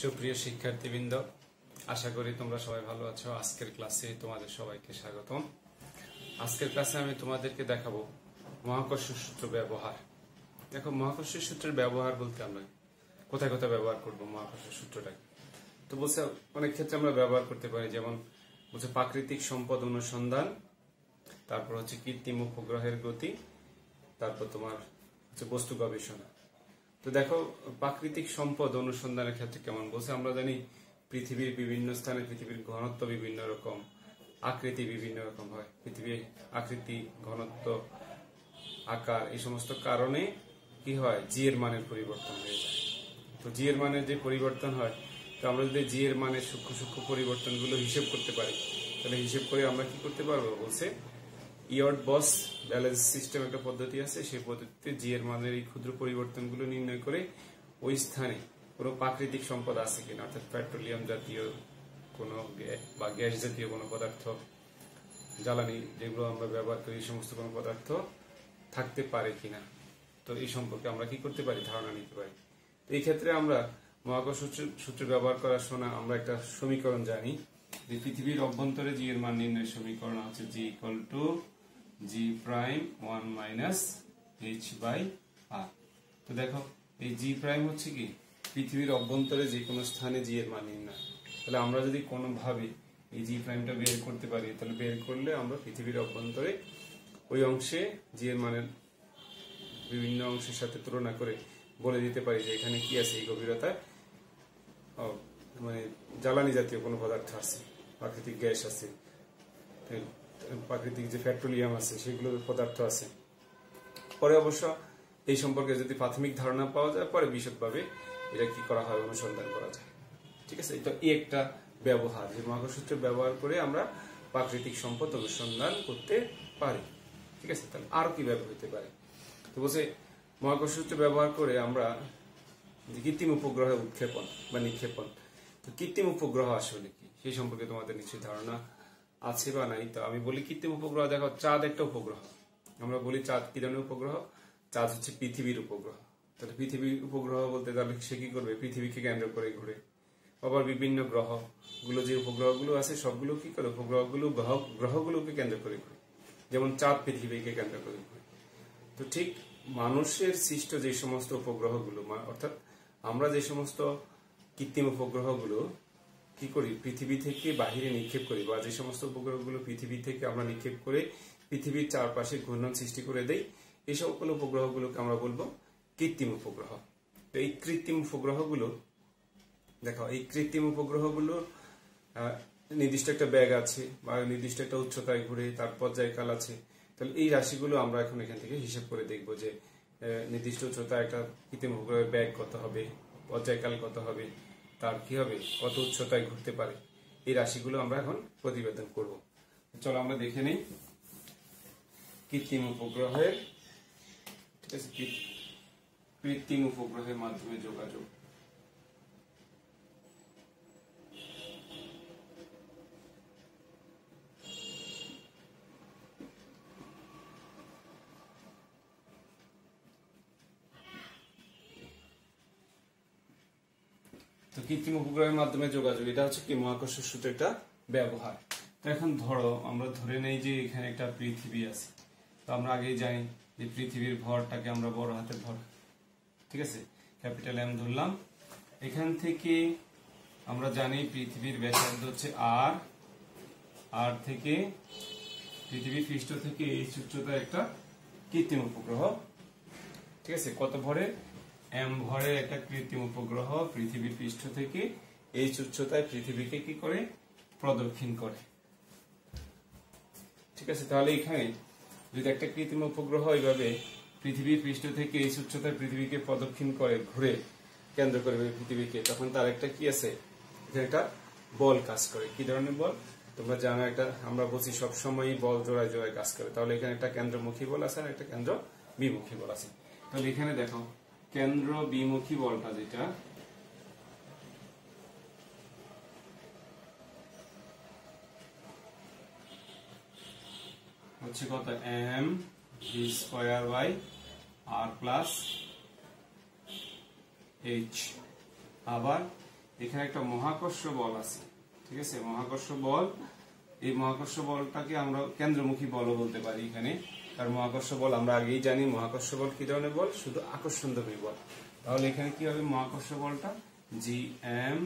সুপ্রিয় শিক্ষার্থীবৃন্দ, আশা করি তোমরা সবাই ভালো আছো। আজকের ক্লাসে তোমাদের সবাইকে স্বাগতম। আজকের ক্লাসে আমি তোমাদেরকে দেখাবো মহাকর্ষ সূত্র ব্যবহার। দেখো, মহাকর্ষ সূত্রের ব্যবহার বলতে আমরা কোথায় কোথায় ব্যবহার করব মহাকর্ষ সূত্রটাকে। তো বলছে অনেক ক্ষেত্রে আমরা ব্যবহার করতে পারি, যেমন বলছে প্রাকৃতিক সম্পদ অনুসন্ধান, তারপর হচ্ছে কৃত্রিম উপগ্রহের গতি, তারপর তোমার হচ্ছে বস্তু গবেষণা। তো দেখো, প্রাকৃতিক সম্পদ অনুসন্ধানের ক্ষেত্রে কেমন বলছে, আমরা জানি পৃথিবীর বিভিন্ন স্থানে পৃথিবীর ঘনত্ব বিভিন্ন রকম, আকৃতি বিভিন্ন রকম হয়। পৃথিবীর আকৃতি, ঘনত্ব, আকার এই সমস্ত কারণে কি হয়, জি এর মানের পরিবর্তন হয়ে যায়। তো জি এর মানের যে পরিবর্তন হয়, তো আমরা যদি জি এর মানের সূক্ষ্ম সূক্ষ্ম পরিবর্তনগুলো হিসেব করতে পারি, তাহলে হিসেব করে আমরা কি করতে পারবো বলছে ইয়র্ড-বস ব্যালেন্স সিস্টেম একটা পদ্ধতি আছে, সেই পদ্ধতিতে জি এর মানের এই ক্ষুদ্র পরিবর্তনগুলো নির্ণয় করে ওই স্থানে কোনো প্রাকৃতিক সম্পদ আছে কিনা, অর্থাৎ পেট্রোলিয়াম জাতীয় কোনো বা গ্যাস জাতীয় কোনো পদার্থ, জ্বালানি যেগুলো আমরা ব্যবহার করি, এই সমস্ত কোনো পদার্থ থাকতে পারে কিনা, তো এই সম্পর্কে আমরা কি করতে পারি, ধারণা নিতে পারি। তো এই ক্ষেত্রে আমরা মহাকর্ষ সূত্র ব্যবহার করার সময় আমরা একটা সমীকরণ জানি যে পৃথিবীর অভ্যন্তরে জি এর মান নির্ণয়ের সমীকরণ হচ্ছে G equal to G prime 1 minus H by R. তো দেখো, এই জি প্রাইম হচ্ছে কি পৃথিবীর অভ্যন্তরে যে কোনো স্থানে জি এর মান নির্ণয়। তাহলে আমরা যদি কোনোভাবে এই জি প্রাইমটা বের করতে পারি, তাহলে বের করলে আমরা পৃথিবীর অভ্যন্তরে ওই অংশে জি এর মানের বিভিন্ন অংশের সাথে তুলনা করে বলে দিতে পারি যে এখানে কি আছে, এই গভীরতায় মানে জ্বালানি জাতীয় কোনো পদার্থ আছে, প্রাকৃতিক গ্যাস আছে, প্রাকৃতিক যে পেট্রোলিয়াম আছে সেগুলো পদার্থ আছে। পরে অবশ্য এই সম্পর্কে যদি প্রাথমিক ধারণা পাওয়া যায়, পরে বিশদভাবে এটা কি করা হয়, অনুসন্ধান করা যায়। ঠিক আছে, এটা এই একটা ব্যবহার, যে মহাকর্ষ সূত্র ব্যবহার করে আমরা প্রাকৃতিক সম্পদ অনুসন্ধান করতে পারি। ঠিক আছে, তাহলে আরো কি ব্যবহার হতে পারে, তো বলছে মহাকর্ষ সূত্র ব্যবহার করে আমরা কৃত্রিম উপগ্রহের উৎক্ষেপণ বা নিক্ষেপণ। তো কৃত্রিম উপগ্রহ আসলে কি, সেই সম্পর্কে তোমাদের নিশ্চয়ই ধারণা আছে বা নাই। তো আমি বলি কৃত্রিম উপগ্রহ, দেখো চাঁদ একটা উপগ্রহ। আমরা বলি চাঁদ কি ধরনের উপগ্রহ, চাঁদ হচ্ছে পৃথিবীর উপগ্রহ। তাহলে পৃথিবীর উপগ্রহ বলতে তাহলে সে কি করবে, পৃথিবীকে কেন্দ্র করে ঘুরে। আবার বিভিন্ন গ্রহ গুলো, যে উপগ্রহগুলো আছে সবগুলো কি করে, উপগ্রহগুলো গ্রহগুলোকে কেন্দ্র করে ঘুরে, যেমন চাঁদ পৃথিবীকে কেন্দ্র করে ঘুরে। তো ঠিক মানুষের সৃষ্ট যে সমস্ত উপগ্রহগুলো, অর্থাৎ আমরা যে সমস্ত কৃত্রিম উপগ্রহগুলো কি করি, পৃথিবী থেকে বাহিরে নিক্ষেপ করি, বা যে সমস্ত উপগ্রহগুলো পৃথিবী থেকে আমরা নিক্ষেপ করে পৃথিবীর চারপাশে ঘূর্ণন সৃষ্টি করে দেই, এই সকল উপগ্রহগুলোকে আমরা বলবো কৃত্রিম উপগ্রহ। তো এই কৃত্রিম উপগ্রহগুলো দেখো, এই কৃত্রিম উপগ্রহগুলো নির্দিষ্ট একটা ব্যাগ আছে বা নির্দিষ্ট একটা উচ্চতায় ঘুরে, তার পর্যায়কাল আছে। তাহলে এই রাশিগুলো আমরা এখন এখান থেকে হিসেব করে দেখবো যে নির্দিষ্ট উচ্চতায় একটা কৃত্রিম উপগ্রহের ব্যাগ কত হবে, পর্যায়কাল কত হবে, তার কি হবে, কত উচ্চতায় ঘুরতে পারে, এই রাশিগুলো আমরা এখন প্রতিবেদন করব। চলো আমরা দেখে নেই কৃত্রিম উপগ্রহের, ঠিক আছে, কৃত্রিম উপগ্রহের মাধ্যমে যোগাযোগ। তো কৃত্রিম উপগ্রহের মাধ্যমে যোগাযোগ, এটা হচ্ছে কি মহাকর্ষ সূত্রের একটা ব্যবহার। তো এখন ধরো আমরা ধরে নেই যে এখানে একটা পৃথিবী আছে। তো আমরা আগেই জানি যে পৃথিবীর ভরটাকে আমরা বড় হাতের ভর, ঠিক আছে, ক্যাপিটাল এম ধরলাম। এখান থেকে আমরা জানি পৃথিবীর ব্যাসার্ধ হচ্ছে আর, আর থেকে পৃথিবীর পৃষ্ঠ থেকে এই উচ্চতা একটা কৃত্রিম উপগ্রহ, ঠিক আছে, কত ভরে, এম ভরে একটা কৃত্রিম উপগ্রহ পৃথিবীর পৃষ্ঠ থেকে এই উচ্চতায় পৃথিবীকে কি করে, প্রদক্ষিণ করে। ঠিক আছে, তাহলে এখানে যদি একটা কৃত্রিম উপগ্রহ এইভাবে পৃথিবীর পৃষ্ঠ থেকে এই উচ্চতায় পৃথিবীকে প্রদক্ষিণ করে, ঘুরে কেন্দ্র করে পৃথিবীকে, তখন তার একটা কি আছে, এখানে একটা বল কাজ করে। কি ধরনের বল তোমরা জানো, একটা আমরা বলছি সবসময় বল জোড়ায় জোড়ায় কাজ করে। তাহলে এখানে একটা কেন্দ্রমুখী বল আছে আর একটা কেন্দ্র বিমুখী বল আছে। তাহলে এখানে দেখো কেন্দ্র বিমুখী বলটা যেটা, হচ্ছে কত, m v square by R plus h. আবার এখানে একটা মহাকর্ষ বল আছে, ঠিক আছে। মহাকর্ষ বল, এই মহাকর্ষ বলটাকে আমরা কেন্দ্রমুখী বলও বলতে পারি এখানে। কারণ মহাকর্ষ বল আমরা আগেই জানি, মহাকর্ষ বল কি ধরনের বল, শুধু আকর্ষণধর্মী বল। তাহলে এখানে কি হবে, মহাকর্ষ বলটা Gm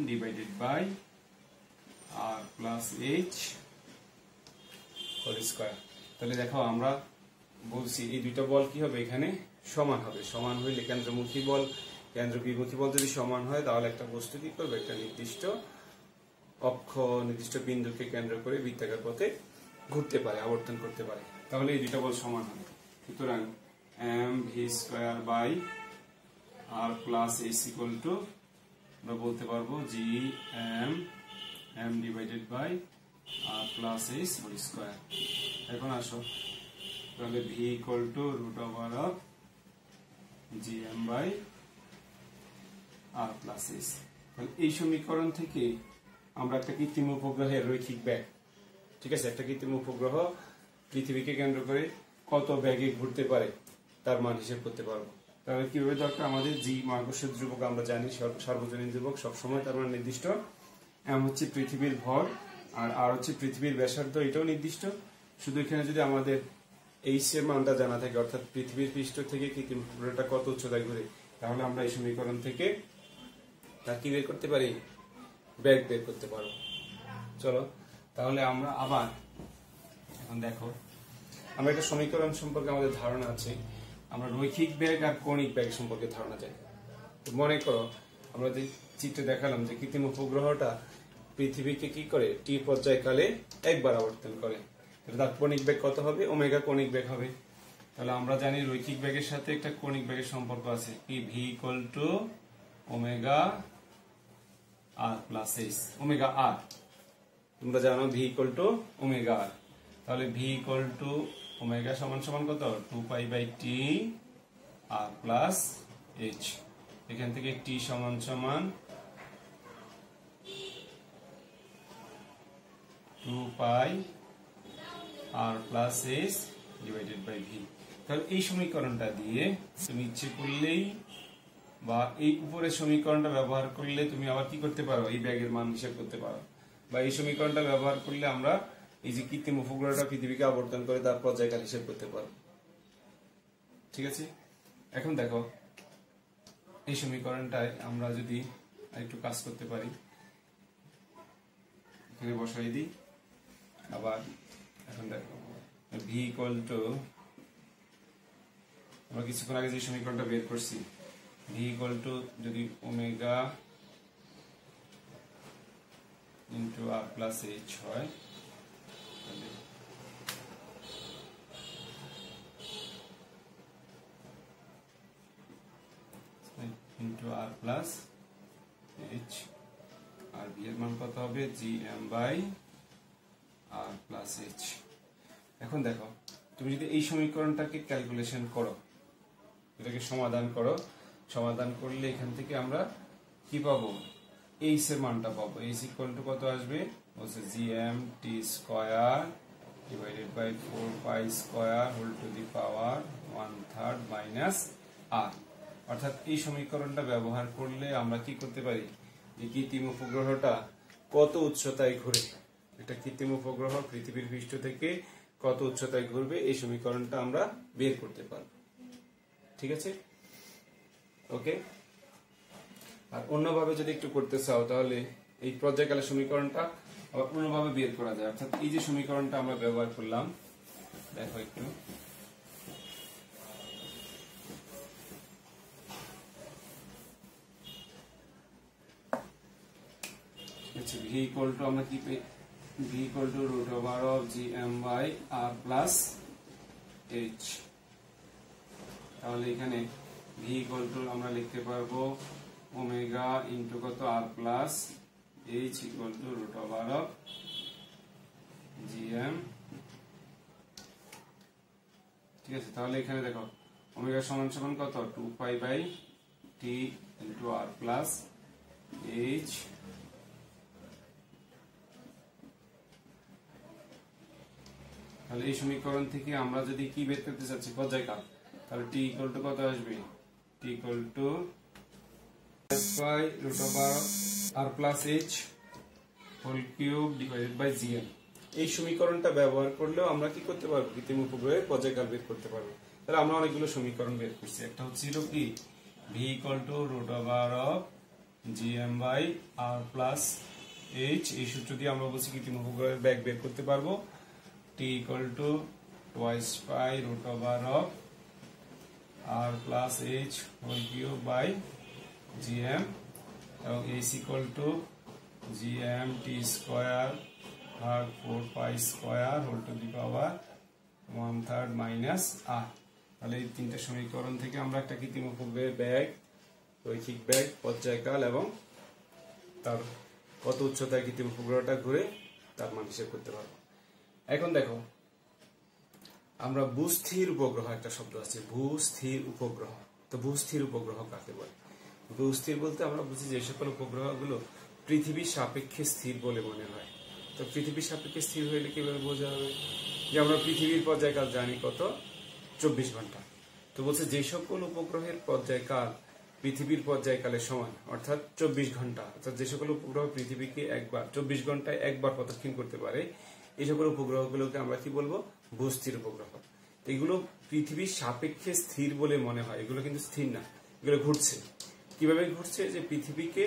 divided by r plus h whole square. তাহলে দেখো আমরা বলছি এই দুইটা বল কি হবে, এখানে সমান হবে। সমান হইলে কেন্দ্রমুখী বল কেন্দ্র বিমুখী বল যদি সমান হয়, তাহলে একটা বস্তু কি করবে, একটা নির্দিষ্ট অক্ষ নির্দিষ্ট বিন্দুকে কেন্দ্র করে বৃত্তাকার পথে ঘুরতে পারে, আবর্তন করতে পারে। তাহলে এই দুইটা বল সমান হবে। সুতরাং mv square by r plus h equal to আমরা বলতে পারবো m divided by r plus h whole square. এখন আসো, তাহলে v equal to root over of gm by r plus h। তাহলে এই সমীকরণ থেকে আমরা একটা কৃত্রিম উপগ্রহের রৈখিক বেগ, ঠিক আছে, একটা কৃত্রিম উপগ্রহ পৃথিবীকে কেন্দ্র করে কত বেগে ঘুরতে পারে তার মান হিসেব করতে পারবো। তাহলে কিভাবে দরকার, আমাদের জি মহাকর্ষ ধ্রুবক আমরা জানি, সার্বজনীন ধ্রুবক সবসময় তার মানে নির্দিষ্ট। এম হচ্ছে পৃথিবীর ভর আর আর হচ্ছে পৃথিবীর ব্যাসার্ধ, এটাও নির্দিষ্ট। শুধু এখানে যদি আমাদের এইচ এর মানটা জানা থাকে, অর্থাৎ পৃথিবীর পৃষ্ঠ থেকে কৃত্রিম উপগ্রহটা কত উচ্চতায় ঘুরে, তাহলে আমরা এই সমীকরণ থেকে তা কি বের করতে পারি, বেগ বের করতে পারবো। চলো তাহলে আমরা আবার এখন দেখো, আমরা একটা সমীকরণ সম্পর্কে আমাদের ধারণা আছে, আমরা রৈখিক বেগ আর কৌণিক বেগ সম্পর্কে ধারণা চাই। মনে করো আমরা যে চিত্রে দেখালাম যে কৃত্রিম উপগ্রহটা পৃথিবীকে কি করে, টি পর্যায়কালে একবার আবর্তন করে, তার কৌণিক বেগ কত হবে, ওমেগা কৌণিক বেগ হবে। তাহলে আমরা জানি রৈখিক বেগের সাথে একটা কৌণিক বেগের সম্পর্ক আছে, কি V equal to omega R plus H. Omega R তোমরা জানো V equal to omega R. তাহলে ভি ইকুয়াল টু ওমেগা সমান সমান কত, 2 by T R plus H. এখান থেকে টি সমান সমান 2 R plus H divided by V. তাহলে এই সমীকরণটা দিয়ে তুমি ইচ্ছে করলেই বা এই উপরের সমীকরণটা ব্যবহার করলে তুমি আবার কি করতে পারো, এই ব্যাগের মান হিসেব করতে পারো। বা এই সমীকরণটা ব্যবহার করলে আমরা এই যে কৃত্রিম উপগ্রহটা পৃথিবীকে আবর্তন করে তার পর্যায়কাল হিসেব করতে পারো, ঠিক আছে। এখন দেখো এই সমীকরণটায় আমরা যদি একটু কাজ করতে পারি, এখানে বসাই দিই আবার। এখন দেখো ভি ইকুয়াল টু, আমরা কিছুক্ষণ আগে যে সমীকরণটা বের করছি, ভি ইকুয়াল টু যদি omega into r plus h হয়, ইন্টু আর প্লাস এইচ, আর ভি এর মান কত হবে, g M by R plus h. এখন দেখো তুমি যদি এই সমীকরণটাকে ক্যালকুলেশন করো, এটাকে সমাধান করো, সমাধান করলে এখান থেকে আমরা কি পাবো, এইচ এর মানটা পাবো। এইচ ইকুয়াল টু কত আসবে, বলছে G M T square divided by 4 pi square whole to the power 1/3 minus R. অর্থাৎ এই সমীকরণটা ব্যবহার করলে আমরা কি করতে পারি, যে কৃত্রিম উপগ্রহটা কত উচ্চতায় ঘুরে, এটা কৃত্রিম উপগ্রহ পৃথিবীর পৃষ্ঠ থেকে কত উচ্চতায় ঘুরবে, এই সমীকরণটা আমরা বের করতে পারবো, ঠিক আছে, ওকে। আর অন্যভাবে যদি একটু করতে চাও, তাহলে এই পর্যায়কালের সমীকরণটা আবার অন্যভাবে বের করা যায়। অর্থাৎ এই যে সমীকরণটা আমরা ব্যবহার করলাম, দেখো একটু, ভি ইকুয়াল টু আমরা কি পাই, V equal to root over of G M by R plus H. তাহলে এখানে ভি ইকুয়াল টু আমরা লিখতে পারবো ওমেগা ইন্টু কত R plus H equal to root over of G M, ঠিক আছে। তাহলে এখানে দেখো ওমেগা সমান সমান কত, 2 pi by t into r plus H. তাহলে এই সমীকরণ থেকে আমরা যদি কি বের করতে চাচ্ছি, পর্যায়কাল, তাহলে টি ইকুয়াল টু কত আসবে, T equal to pi root over R plus H whole cube divided by GM. এই সমীকরণটা ব্যবহার করলেও আমরা কি করতে পারবো, কৃত্রিম উপগ্রহের পর্যায়কাল বের করতে পারবো। তাহলে আমরা অনেকগুলো সমীকরণ বের করছি। একটা হচ্ছিল কি V equal to root over of GM by R plus h. এই সূত্র দিয়ে আমরা বলছি কৃত্রিম উপগ্রহের ব্যাগ বের করতে পারবো। T equal to twice pi root over of R plus H whole cube by GM, এবং H equal to GM T square ভাগ 4 pi square whole to the power 1/3 minus R. তাহলে এই তিনটা সমীকরণ থেকে আমরা একটা কৃত্রিম উপগ্রহের ব্যাগ, রৈখিক ব্যাগ, পর্যায়কাল এবং তার কত উচ্চতায় কৃত্রিম উপগ্রহটা ঘুরে তার মান হিসেব করতে পারবো। এখন দেখো আমরা ভূস্থির উপগ্রহ, একটা শব্দ আছে ভূস্থির উপগ্রহ। তো ভূস্থির উপগ্রহ কাকে বলে? ভূস্থির বলতে আমরা বুঝি যে সকল উপগ্রহগুলো পৃথিবীর সাপেক্ষে স্থির বলে মনে হয়। তো পৃথিবীর সাপেক্ষে স্থির হইলে কিভাবে বোঝা হবে? যে আমরা পৃথিবীর পর্যায়কাল জানি কত, 24 ঘন্টা। তো বলছে যে সকল উপগ্রহের পর্যায়কাল পৃথিবীর পর্যায়কালের সমান, অর্থাৎ 24 ঘন্টা, অর্থাৎ যে সকল উপগ্রহ পৃথিবীকে একবার 24 ঘন্টায় একবার প্রদক্ষিণ করতে পারে, এই সকল উপগ্রহগুলোকে আমরা কি বলবো, ভূস্থির উপগ্রহ। এগুলো পৃথিবীর সাপেক্ষে স্থির বলে মনে হয়, এগুলো কিন্তু স্থির না, এগুলো ঘুরছে। কিভাবে ঘুরছে? যে পৃথিবীকে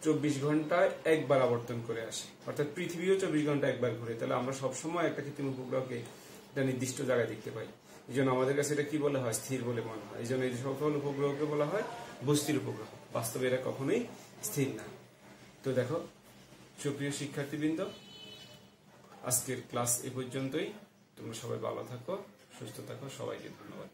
24 ঘন্টায় একবার আবর্তন করে আসে, অর্থাৎ পৃথিবীও 24 ঘন্টায় একবার ঘুরে। তাহলে আমরা সবসময় একটা কৃত্রিম উপগ্রহকে একটা নির্দিষ্ট জায়গায় দেখতে পাই, এই জন্য আমাদের কাছে এটা কি বলা হয়, স্থির বলে মনে হয়। এই জন্য এই সকল উপগ্রহকে বলা হয় ভূস্থির উপগ্রহ। বাস্তবে এরা কখনোই স্থির না। তো দেখো সুপ্রিয় শিক্ষার্থীবৃন্দ, আজকের ক্লাস এ পর্যন্তই। তোমরা সবাই ভালো থাকো, সুস্থ থাকো, সবাইকে ধন্যবাদ।